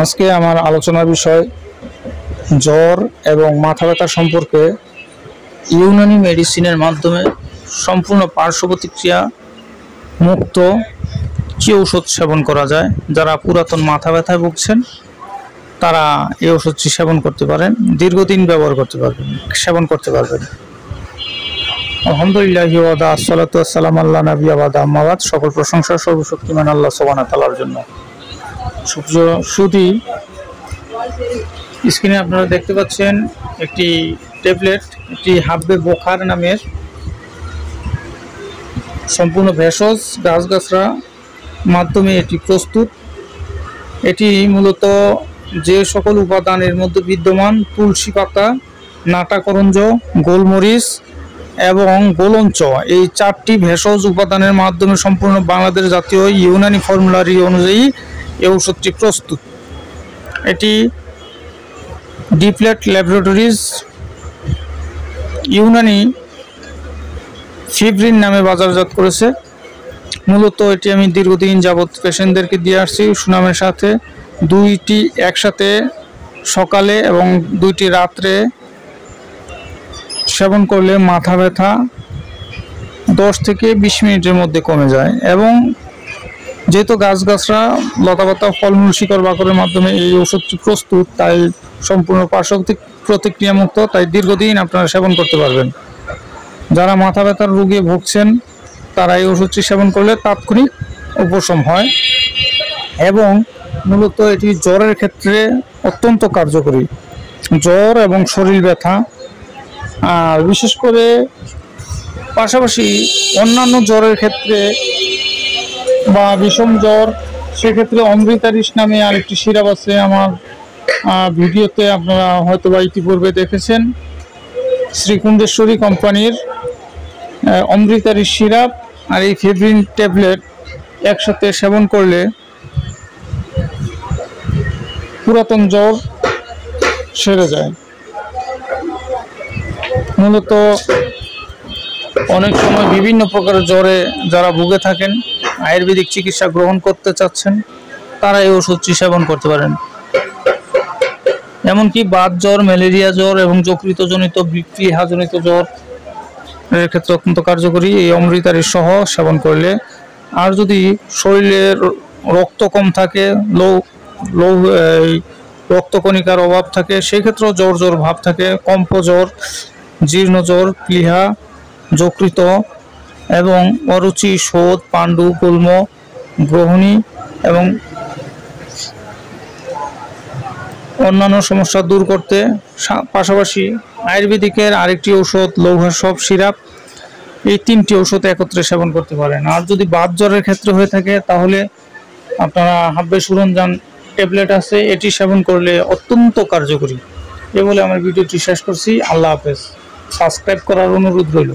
আজকে আমার আলোচনার বিষয় জ্বর এবং মাথা ব্যথা সম্পর্কে ইউনানি মেডিসিনের মাধ্যমে সম্পূর্ণ পার্শ্ব প্রতিক্রিয়া মুক্ত কি ঔষধ সেবন করা যায়। যারা পুরাতন মাথা ব্যথায় ভুগছেন তারা এই ওষুধটি সেবন করতে পারেন, দীর্ঘদিন ব্যবহার করতে পারবেন, সেবন করতে পারবেন। আলহামদুলিল্লাহ ওয়াদা আসসালাতু ওয়াসসালামু আলা নবী ওয়াদা আম্মাবাদ। সকল প্রশংসা সর্বশক্তিমান আল্লাহ সুবহানাহু ওয়া তাআলার জন্য। সুধী স্ক্রিনে আপনারা দেখতে পাচ্ছেন একটি ট্যাবলেট, একটি হাব্বে বোখার নামের সম্পূর্ণ ভেষজ গাছগাছরা মাধ্যমে এটি প্রস্তুত। এটি মূলত যে সকল উপাদানের মধ্যে বিদ্যমান তুলসী পাতা, নাটাকরঞ্জ, গোলমরিচ এবং গোলঞ্চ, এই চারটি ভেষজ উপাদানের মাধ্যমে সম্পূর্ণ বাংলাদেশ জাতীয় ইউনানি ফর্মুলারি অনুযায়ী এই ওষুধটি প্রস্তুত। এটি ডিপ্লেট ল্যাবরেটরিজ ইউনানি ফিব্রিন নামে বাজারজাত করেছে। মূলত এটি আমি দীর্ঘদিন যাবৎ পেশেন্টদেরকে দিয়ে আসছি সুনামের সাথে। দুইটি একসাথে সকালে এবং দুইটি রাত্রে সেবন করলে মাথা ব্যথা 10 থেকে 20 মিনিটের মধ্যে কমে যায়। এবং যেহেতু গাছগাছরা, লতাপাতা, ফলমূল, শিকড় বাকড়ের মাধ্যমে এই ওষুধটি প্রস্তুত, তাই সম্পূর্ণ পার্শ্ব প্রতিক্রিয়া মুক্ত, তাই দীর্ঘদিন আপনারা সেবন করতে পারবেন। যারা মাথা ব্যথার রোগে ভুগছেন তারা এই ওষুধটি সেবন করলে তাৎক্ষণিক উপশম হয় এবং মূলত এটি জ্বরের ক্ষেত্রে অত্যন্ত কার্যকরী। জ্বর এবং শরীর ব্যথা, আর বিশেষ করে পাশাপাশি অন্যান্য জ্বরের ক্ষেত্রে বা বিষম জ্বর, সেক্ষেত্রে অমৃতারিশ নামে আরেকটি সিরাপ আছে। আমার ভিডিওতে আপনারা হয়তো বা ইতিপূর্বে দেখেছেন। শ্রীকুণ্ডেশ্বরী কোম্পানির অমৃতারিশ সিরাপ আর এই ফিব্রিন ট্যাবলেট একসাথে সেবন করলে পুরাতন জ্বর সেরে যায়। মূলত অনেক সময় বিভিন্ন প্রকারের জ্বরে যারা ভুগে থাকেন, আয়ুর্বেদিক চিকিৎসা গ্রহণ করতে চাচ্ছেন, তারা এই ওষুধটি সেবন করতে পারেন। এমনকি বাত জ্বর, ম্যালেরিয়া জ্বর এবং যকৃতজনিত বিপ্লীহাজনিত জ্বর এর ক্ষেত্রে অত্যন্ত কার্যকরী এই অমৃতারিশ সহ সেবন করলে। আর যদি শরীরের রক্ত কম থাকে, রক্তকণিকার অভাব থাকে, সেই ক্ষেত্রেও জ্বর ভাব থাকে, কম্প জ্বর, জীর্ণ জ্বর, প্লীহা, যকৃত এবং অরুচি, শোধ, পাণ্ডু, গুল্ম, গ্রহণী এবং অন্যান্য সমস্যা দূর করতে পাশাপাশি আয়ুর্বেদিকের আরেকটি ঔষধ লৌহাসব সিরাপ, এই 3টি ঔষধ একত্রে সেবন করতে পারেন। আর যদি বাত জ্বরের ক্ষেত্রে হয়ে থাকে তাহলে আপনারা হাব্বে সুরঞ্জান ট্যাবলেট আছে, এটি সেবন করলে অত্যন্ত কার্যকরী। এ বলে আমার ভিডিওটি শেষ করছি। আল্লাহ হাফেজ। সাবস্ক্রাইব করার অনুরোধ রইল।